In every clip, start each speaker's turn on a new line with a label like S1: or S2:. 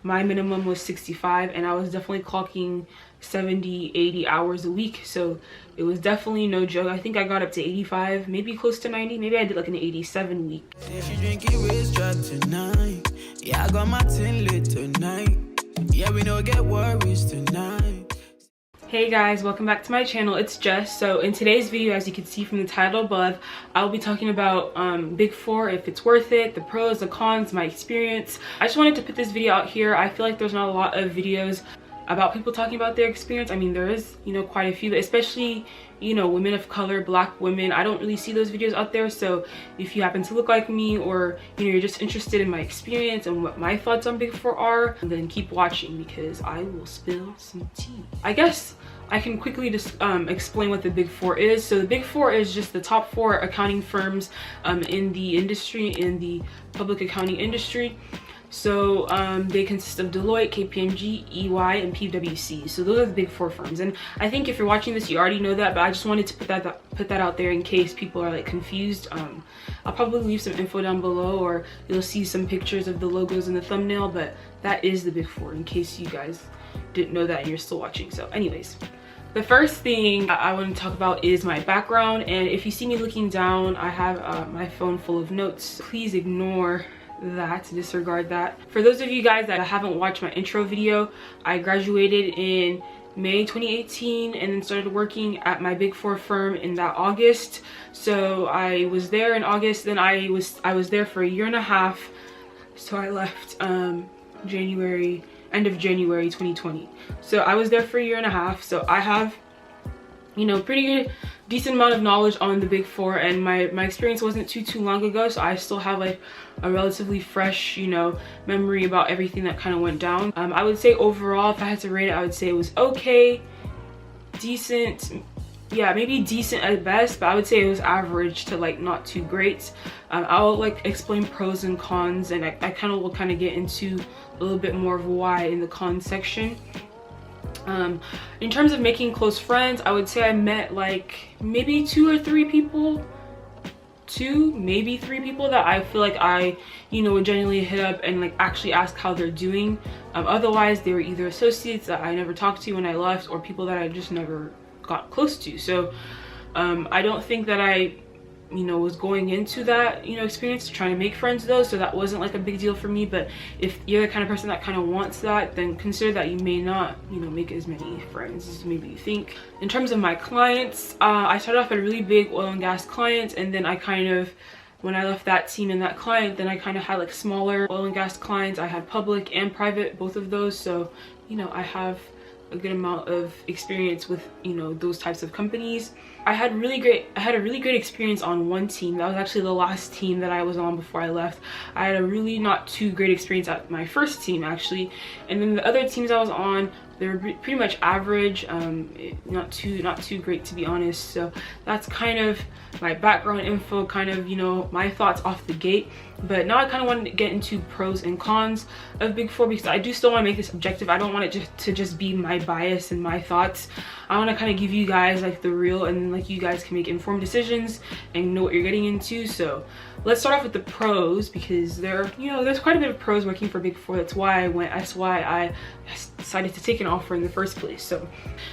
S1: my minimum was 65, and I was definitely clocking 70-80 hours a week, so it was definitely no joke. I think I got up to 85, maybe close to 90. Maybe I did like an 87 week.
S2: If you drink it, waist drop tonight. Yeah, I got my tin lit tonight. Yeah, we don't get worries tonight.
S1: Hey guys, welcome back to my channel. It's Jess. So in today's video, as you can see from the title above, I'll be talking about Big Four, if it's worth it, the pros, the cons, my experience. I just wanted to put this video out here. I feel like there's not a lot of videos about people talking about their experience. I mean, there is, quite a few, but especially, women of color, black women. I don't really see those videos out there. So if you happen to look like me, or you're just interested in my experience and what my thoughts on Big Four are, then keep watching because I will spill some tea. I guess I can quickly just explain what the Big Four is. So the Big Four is just the top 4 accounting firms in the industry, in the public accounting industry. So they consist of Deloitte, KPMG, EY, and PwC. So those are the Big Four firms. And I think if you're watching this, you already know that, but I just wanted to put that out there in case people are like confused. I'll probably leave some info down below, or you'll see some pictures of the logos in the thumbnail, but that is the Big Four in case you guys didn't know that and you're still watching. So anyways, the first thing I want to talk about is my background. And if you see me looking down, I have my phone full of notes. Please ignore that, disregard that. For those of you guys that haven't watched my intro video, I graduated in May 2018 and then started working at my Big Four firm in that August. So I was there in August, then I was there for a year and a half. So I left end of January 2020. So I was there for a year and a half. So I have pretty good, decent amount of knowledge on the Big Four, and my experience wasn't too long ago, so I still have like a relatively fresh memory about everything that kind of went down. I would say overall, if I had to rate it, I would say it was okay, decent, yeah, maybe decent at best, but I would say it was average to like not too great. I'll like explain pros and cons, and I will get into a little bit more of why in the cons section. In terms of making close friends, I would say I met like maybe 2 or 3 people, maybe 3 people that I feel like I would genuinely hit up and like actually ask how they're doing. Otherwise they were either associates that I never talked to when I left, or people that I just never got close to. So I don't think that I was going into that experience trying to make friends though, so that wasn't like a big deal for me. But if you're the kind of person that kind of wants that, then consider that you may not make as many friends as maybe you think. In terms of my clients, I started off at a really big oil and gas client, and then when I left that team and that client, then I kind of had like smaller oil and gas clients. I had public and private, both of those. So I have a good amount of experience with those types of companies. I had a really great experience on one team. That was actually the last team that I was on before I left. I had a really not too great experience at my first team actually, and then the other teams I was on, they were pretty much average, not too great to be honest. So that's kind of my background info, my thoughts off the gate. But now I kind of wanted to get into pros and cons of Big Four, because I do still want to make this objective. I don't want it to just be my bias and my thoughts. I want to kind of give you guys like the real, and like you guys can make informed decisions and know what you're getting into. So let's start off with the pros, because there's quite a bit of pros working for Big Four. That's why I decided to take an offer in the first place. So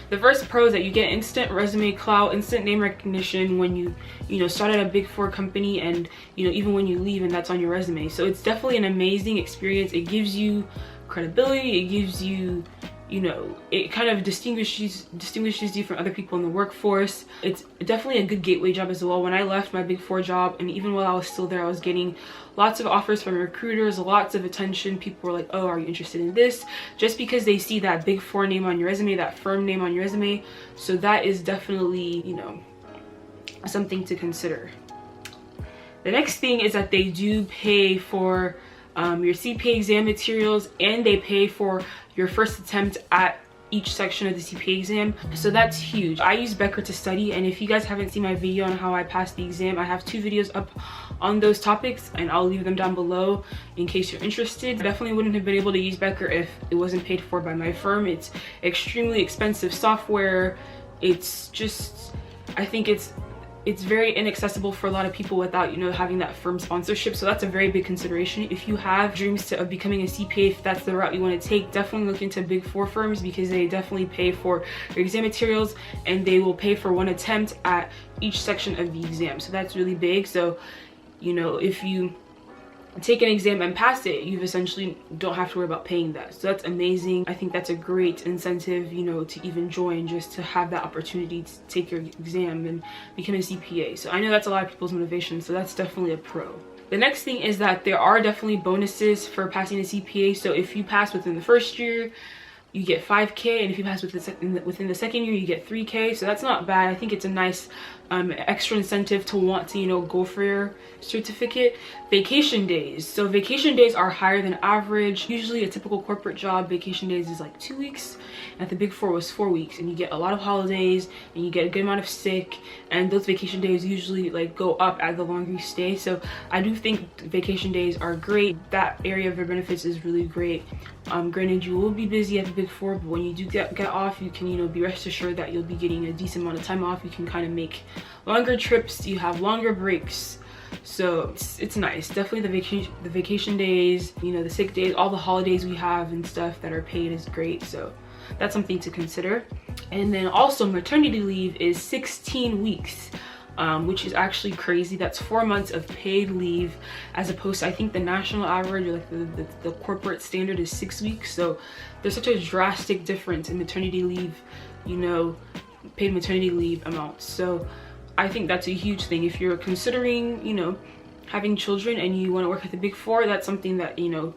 S1: the first pro is that you get instant resume clout, instant name recognition when you start at a Big Four company, and even when you leave and that's on your resume. So it's definitely an amazing experience. It gives you credibility, it gives you it kind of distinguishes you from other people in the workforce. It's definitely a good gateway job as well. When I left my Big Four job, and even while I was still there, I was getting lots of offers from recruiters, lots of attention. People were like, oh, are you interested in this? Just because they see that Big Four name on your resume, that firm name on your resume. So that is definitely something to consider. The next thing is that they do pay for your CPA exam materials, and they pay for your first attempt at each section of the CPA exam. So that's huge. I use Becker to study, and if you guys haven't seen my video on how I passed the exam, I have 2 videos up on those topics, and I'll leave them down below in case you're interested. I definitely wouldn't have been able to use Becker if it wasn't paid for by my firm. It's extremely expensive software. It's just, I think it's it's very inaccessible for a lot of people without, you know, having that firm sponsorship. So that's a very big consideration. If you have dreams of becoming a CPA, if that's the route you want to take, definitely look into big four firms, because they definitely pay for your exam materials and they will pay for one attempt at each section of the exam. So that's really big. So, you know, if you take an exam and pass it, you essentially don't have to worry about paying that. So that's amazing. I think that's a great incentive, you know, to even join, just to have that opportunity to take your exam and become a CPA. So I know that's a lot of people's motivation, so that's definitely a pro. The next thing is that there are definitely bonuses for passing a CPA. So if you pass within the first year, you get 5K, and if you pass within the second year, you get 3K. So that's not bad. I think it's a nice extra incentive to want to, you know, go for your certificate. Vacation days. So vacation days are higher than average. Usually a typical corporate job, vacation days is like 2 weeks. At the Big Four was 4 weeks, and you get a lot of holidays and you get a good amount of sick, and those vacation days usually like go up as the longer you stay. So I do think vacation days are great. That area of your benefits is really great. Granted, you will be busy at the Big Four, but when you do get off, you can, you know, be rest assured that you'll be getting a decent amount of time off. You can kind of make longer trips, you have longer breaks. So it's nice. Definitely the vacation days, you know, the sick days, all the holidays we have and stuff that are paid is great. So that's something to consider. And then also maternity leave is 16 weeks. Which is actually crazy. That's 4 months of paid leave, as opposed to, I think the national average, or like the corporate standard, is 6 weeks. So there's such a drastic difference in maternity leave, you know, paid maternity leave amounts. So I think that's a huge thing. If you're considering, you know, having children and you want to work at the Big Four, that's something that, you know,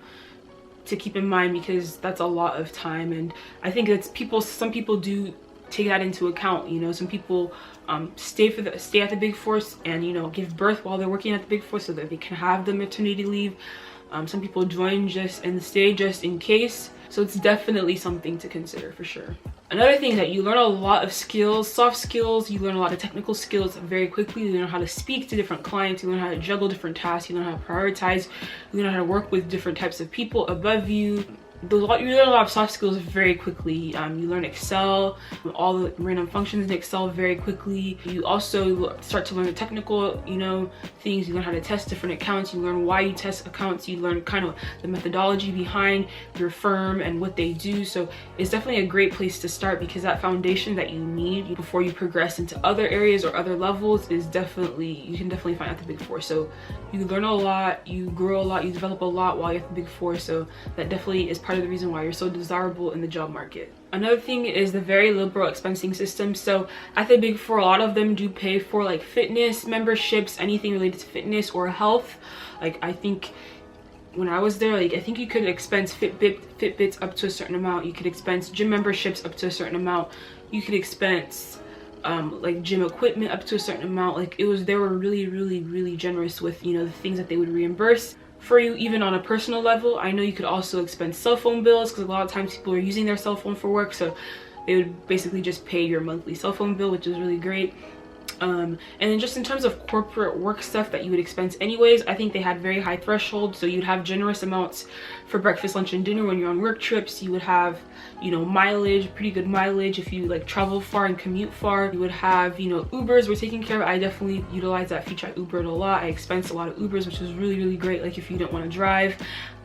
S1: to keep in mind, because that's a lot of time. And I think that's some people do take that into account. You know, some people stay at the Big Four and, you know, give birth while they're working at the Big Four so that they can have the maternity leave. Some people join just and stay just in case. So it's definitely something to consider for sure. Another thing that you learn a lot of skills, soft skills, you learn a lot of technical skills very quickly. You learn how to speak to different clients, you learn how to juggle different tasks, you learn how to prioritize, you learn how to work with different types of people above you. You learn a lot of soft skills very quickly. You learn Excel, all the random functions in Excel very quickly. You also start to learn the technical, you know, things. You learn how to test different accounts. You learn why you test accounts. You learn kind of the methodology behind your firm and what they do. So it's definitely a great place to start, because that foundation that you need before you progress into other areas or other levels is you can definitely find at the Big Four. So you learn a lot, you grow a lot, you develop a lot while you're at the Big Four. So that definitely is part of the reason why you're so desirable in the job market. Another thing is the very liberal expensing system. So at the Big Four, a lot of them do pay for like fitness memberships, anything related to fitness or health. Like I think when I was there, like I think you could expense Fitbits up to a certain amount. You could expense gym memberships up to a certain amount. You could expense like gym equipment up to a certain amount. Like they were really generous with, you know, the things that they would reimburse for you, even on a personal level. I know you could also expense cell phone bills, because a lot of times people are using their cell phone for work, so they would basically just pay your monthly cell phone bill, which is really great. And then just in terms of corporate work stuff that you would expense anyways, I think they had very high thresholds. So you'd have generous amounts for breakfast, lunch, and dinner when you're on work trips. You would have, you know, mileage, pretty good mileage if you like travel far and commute far. You would have, you know, Ubers were taken care of. I definitely utilized that feature. I Ubered a lot. I expensed a lot of Ubers, which was really great, like if you didn't want to drive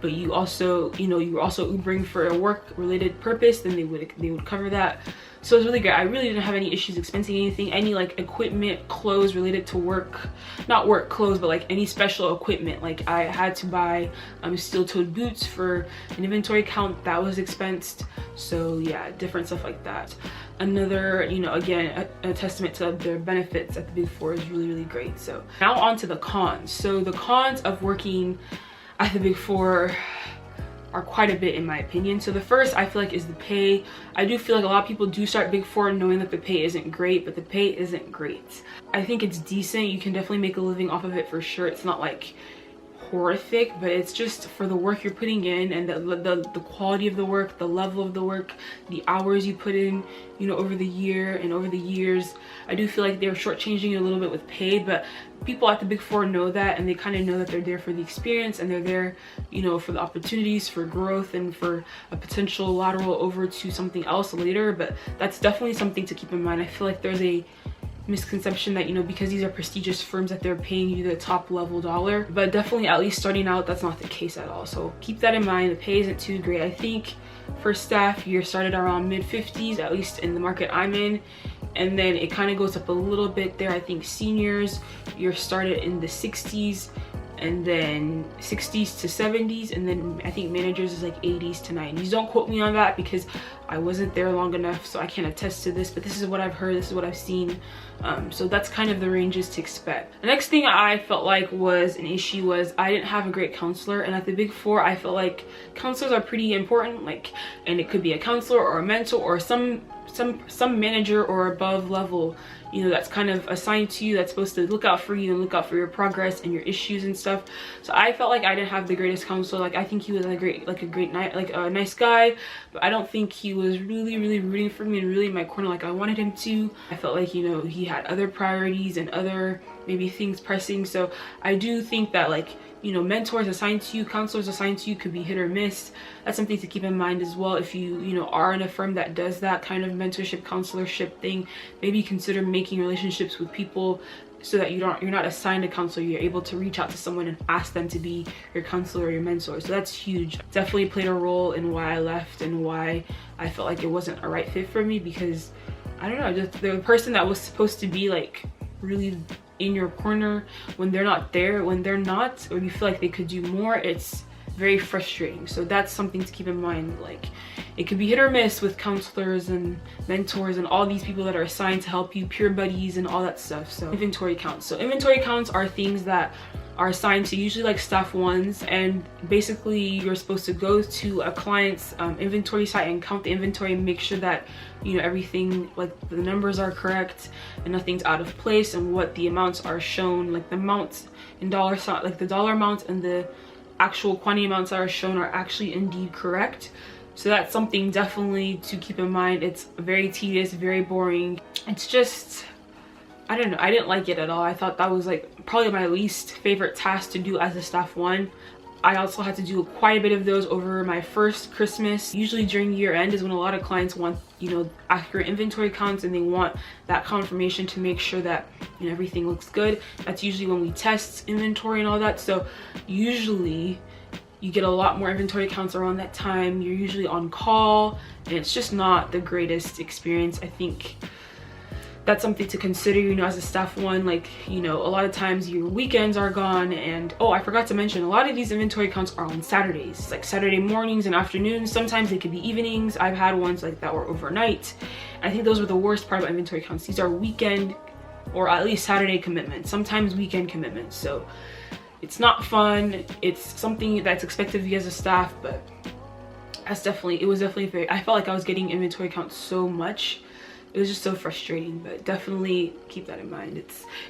S1: but you also, you know, you were also Ubering for a work related purpose, then they would cover that. So it was really good. I really didn't have any issues expensing anything, any like equipment, clothes related to work, not work clothes, but like any special equipment. Like I had to buy steel-toed boots for an inventory count, that was expensed. So yeah, different stuff like that. Another, you know, again, a testament to their benefits at the Big Four is really great. So now on to the cons. So the cons of working at the Big Four are quite a bit in my opinion. So the first I feel like is the pay. I do feel like a lot of people do start Big Four knowing that the pay isn't great, but the pay isn't great. I think it's decent. You can definitely make a living off of it for sure. It's not like horrific, but it's just for the work you're putting in and the quality of the work, the level of the work, the hours you put in, you know, over the year and over the years. I do feel like they're shortchanging you a little bit with pay, but people at the Big Four know that, and they kind of know that they're there for the experience and they're there, you know, for the opportunities, for growth, and for a potential lateral over to something else later. But that's definitely something to keep in mind. I feel like there's a misconception that, you know, because these are prestigious firms that they're paying you the top level dollar, but definitely at least starting out, that's not the case at all. So keep that in mind. The pay isn't too great. I think for staff, you're started around mid-50s, at least in the market I'm in, and then it kind of goes up a little bit there. I think seniors, you're started in the 60s, and then 60s to 70s, and then I think managers is like 80s to 90s. Don't quote me on that because I wasn't there long enough, so I can't attest to this, but this is what I've heard, this is what I've seen. So that's kind of the ranges to expect. The next thing I felt like was an issue was I didn't have a great counselor, and at the Big Four, I felt like counselors are pretty important, like, and it could be a counselor or a mentor or some manager or above level, you know, that's kind of assigned to you, that's supposed to look out for you and look out for your progress and your issues and stuff. So I felt like I didn't have the greatest counselor. Like, I think he was a nice guy, but I don't think he was really rooting for me and really in my corner like I wanted him to. I felt like, you know, he had other priorities and other maybe things pressing. So I do think that, like, you know, mentors assigned to you, counselors assigned to you could be hit or miss. That's something to keep in mind as well. If you know, are in a firm that does that kind of mentorship, counselorship thing, maybe consider making relationships with people so that you're not assigned a counselor. You're able to reach out to someone and ask them to be your counselor or your mentor. So that's huge. Definitely played a role in why I left and why I felt like it wasn't a right fit for me, because I don't know, just the person that was supposed to be like really in your corner, when they're not there, when they're not, or you feel like they could do more, it's very frustrating. So that's something to keep in mind. Like, it could be hit or miss with counselors and mentors and all these people that are assigned to help you, peer buddies and all that stuff. So inventory counts. So inventory counts are things that are assigned to usually like staff ones, and basically you're supposed to go to a client's inventory site and count the inventory and make sure that, you know, everything, like the numbers are correct and nothing's out of place, and what the amounts are shown, like the amounts in dollar sign, like the dollar amounts and the actual quantity amounts that are shown are actually indeed correct. So that's something definitely to keep in mind. It's very tedious, very boring. It's just, I don't know, I didn't like it at all. I thought that was like probably my least favorite task to do as a staff one. I also had to do quite a bit of those over my first Christmas. Usually during year end is when a lot of clients want, you know, accurate inventory counts, and they want that confirmation to make sure that, you know, everything looks good. That's usually when we test inventory and all that. So usually you get a lot more inventory counts around that time. You're usually on call, and it's just not the greatest experience. I think that's something to consider, you know, as a staff one. Like, you know, a lot of times your weekends are gone, and oh, I forgot to mention, a lot of these inventory counts are on Saturdays, like Saturday mornings and afternoons. Sometimes they could be evenings. I've had ones like that were overnight. I think those were the worst part about inventory counts. These are weekend or at least Saturday commitments, sometimes weekend commitments. So it's not fun. It's something that's expected of you as a staff, but it was definitely very, I felt like I was getting inventory counts so much. It was just so frustrating, but definitely keep that in mind.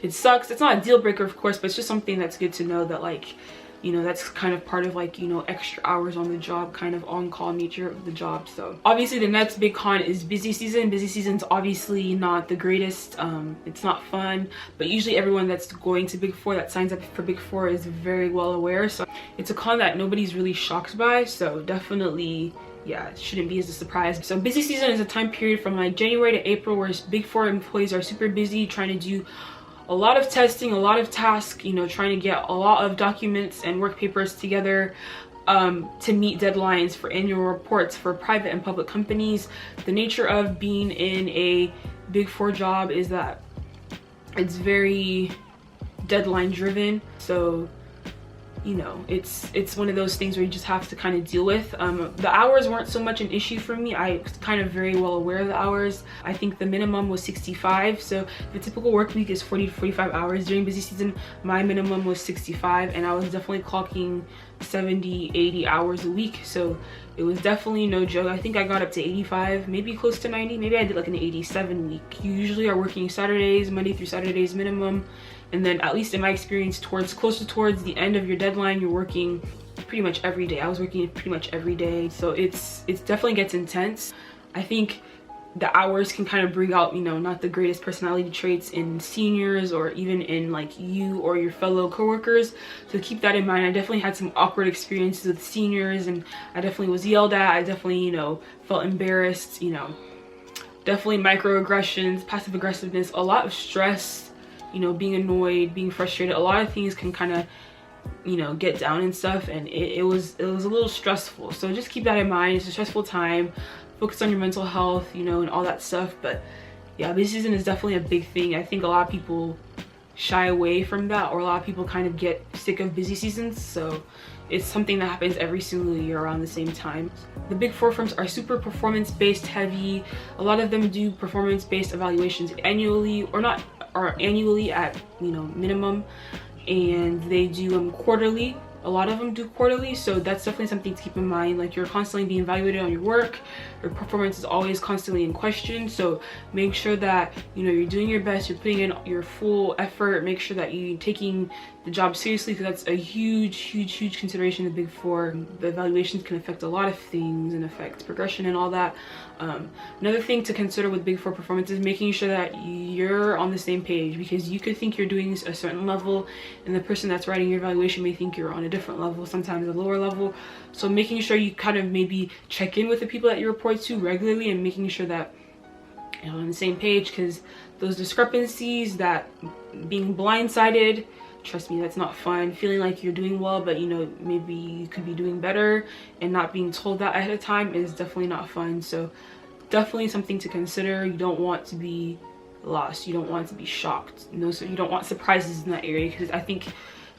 S1: It sucks. It's not a deal breaker, of course, but it's just something that's good to know, that, like, you know, that's kind of part of, like, you know, extra hours on the job, kind of on-call nature of the job. So obviously the next big con is busy season. Busy season's obviously not the greatest. It's not fun, but usually everyone that's going to Big Four, that signs up for Big Four, is very well aware. So it's a con that nobody's really shocked by. So definitely, yeah, it shouldn't be as a surprise. So busy season is a time period from like January to April where Big Four employees are super busy trying to do a lot of testing, a lot of tasks, you know, trying to get a lot of documents and work papers together to meet deadlines for annual reports for private and public companies. The nature of being in a Big Four job is that it's very deadline driven. So, you know, it's one of those things where you just have to kind of deal with. The hours weren't so much an issue for me. I was kind of very well aware of the hours. I think the minimum was 65. So the typical work week is 40 to 45 hours. During busy season, my minimum was 65, and I was definitely clocking 70, 80 hours a week. So it was definitely no joke. I think I got up to 85, maybe close to 90. Maybe I did like an 87 week. You usually are working Saturdays, Monday through Saturdays minimum. And then, at least in my experience, closer towards the end of your deadline, you're working pretty much every day. I was working pretty much every day. So it definitely gets intense. I think the hours can kind of bring out, you know, not the greatest personality traits in seniors, or even in like you or your fellow coworkers. So keep that in mind. I definitely had some awkward experiences with seniors, and I definitely was yelled at. I definitely, you know, felt embarrassed, you know. definitely microaggressions, passive aggressiveness, a lot of stress, you know, being annoyed, being frustrated. A lot of things can kind of, you know, get down and stuff, and it was a little stressful. So just keep that in mind. It's a stressful time. Focus on your mental health, you know, and all that stuff. But yeah, busy season is definitely a big thing. I think a lot of people shy away from that, or a lot of people kind of get sick of busy seasons. So it's something that happens every single year around the same time. The big four firms are super performance-based heavy. A lot of them do performance-based evaluations annually, or annually at, you know, minimum, and they do them quarterly. A lot of them do quarterly, so that's definitely something to keep in mind. Like, you're constantly being evaluated on your work. Your performance is always constantly in question, so make sure that, you know, you're doing your best, you're putting in your full effort. Make sure that you're taking the job seriously, because that's a huge consideration in the big four. The evaluations can affect a lot of things and affect progression and all that. Another thing to consider with big four performance is making sure that you're on the same page, because you could think you're doing a certain level and the person that's writing your evaluation may think you're on a different level, sometimes a lower level. So making sure you kind of maybe check in with the people that you report to regularly, and making sure that you're on the same page, because those discrepancies, that being blindsided, trust me, that's not fun. Feeling like you're doing well, but, you know, maybe you could be doing better, and not being told that ahead of time is definitely not fun. So definitely something to consider. You don't want to be lost. You don't want to be shocked. No, so you don't want surprises in that area, because I think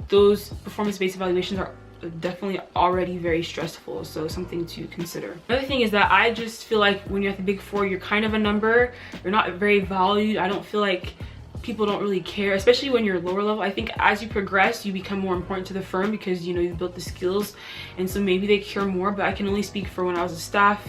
S1: those performance-based evaluations are definitely already very stressful. So something to consider. Another thing is that I just feel like when you're at the big four, you're kind of a number. You're not very valued. I don't feel like people don't really care, especially when you're lower level. I think as you progress, you become more important to the firm, because, you know, you've built the skills, and so maybe they care more. But I can only speak for when I was a staff.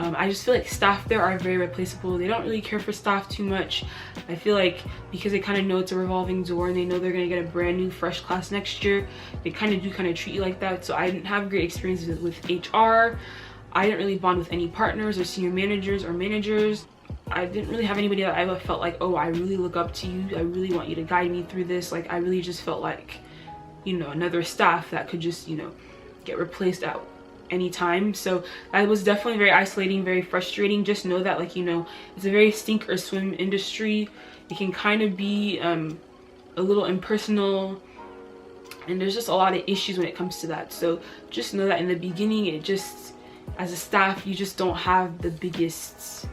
S1: I just feel like staff there are very replaceable. They don't really care for staff too much. I feel like because they kind of know it's a revolving door, and they know they're going to get a brand new fresh class next year, they kind of treat you like that. So I didn't have great experiences with HR. I didn't really bond with any partners or senior managers or managers. I didn't really have anybody that I felt like, oh, I really look up to you, I really want you to guide me through this. Like, I really just felt like, you know, another staff that could just, you know, get replaced at any time. So that was definitely very isolating, very frustrating. Just know that, like, you know, it's a very sink or swim industry. It can kind of be a little impersonal, and there's just a lot of issues when it comes to that. So just know that in the beginning, it just, as a staff, you just don't have the biggest,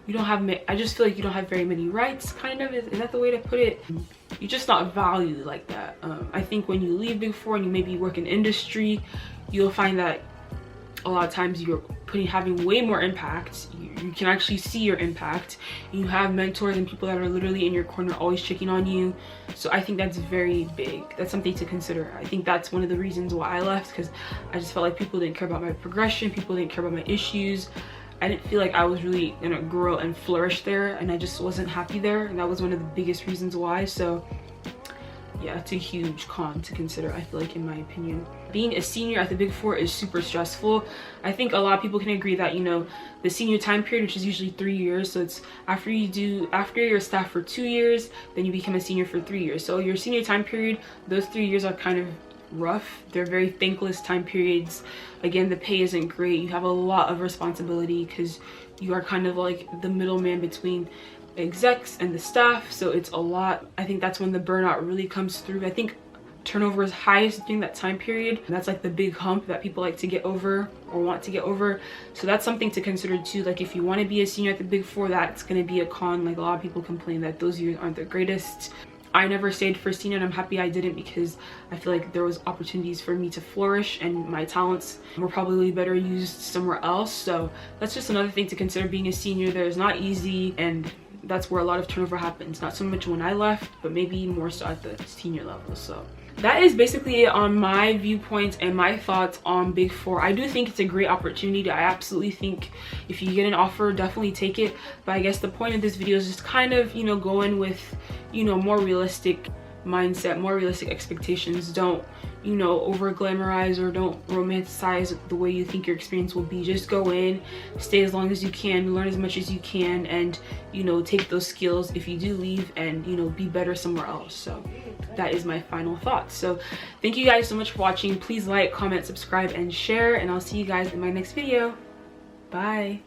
S1: you don't have, I just feel like you don't have very many rights, kind of. Is that the way to put it? You're just not valued like that. I think when you leave big four and you maybe work in industry, you'll find that a lot of times you're having way more impact. You can actually see your impact. You have mentors and people that are literally in your corner, always checking on you. So I think that's very big. That's something to consider. I think that's one of the reasons why I left, because I just felt like people didn't care about my progression. People didn't care about my issues. I didn't feel like I was really gonna grow and flourish there, and I just wasn't happy there, and that was one of the biggest reasons why. So yeah, it's a huge con to consider, I feel like, in my opinion. Being a senior at the big four is super stressful. I think a lot of people can agree that, you know, the senior time period, which is usually 3 years, so it's after you're a staff for 2 years, then you become a senior for 3 years. So your senior time period, those 3 years are kind of rough. They're very thankless time periods. Again, the pay isn't great. You have a lot of responsibility, because you are kind of like the middleman between execs and the staff, so it's a lot. I think that's when the burnout really comes through. I think turnover is highest during that time period. That's like the big hump that people like to get over or want to get over. So that's something to consider too. Like, if you want to be a senior at the big four, that's going to be a con. Like, a lot of people complain that those years aren't the greatest. I never stayed for senior, and I'm happy I didn't, because I feel like there was opportunities for me to flourish, and my talents were probably better used somewhere else. So that's just another thing to consider. Being a senior there is not easy, and that's where a lot of turnover happens. Not so much when I left, but maybe more so at the senior level. So that is basically it on my viewpoints and my thoughts on big four. I do think it's a great opportunity. I absolutely think if you get an offer, definitely take it. But I guess the point of this video is just kind of, you know, go in with, you know, more realistic mindset, more realistic expectations. Don't, you know, over glamorize or don't romanticize the way you think your experience will be. Just go in, stay as long as you can, learn as much as you can, and, you know, take those skills if you do leave, and, you know, be better somewhere else. So that is my final thoughts. So thank you guys so much for watching. Please like, comment, subscribe, and share, and I'll see you guys in my next video. Bye.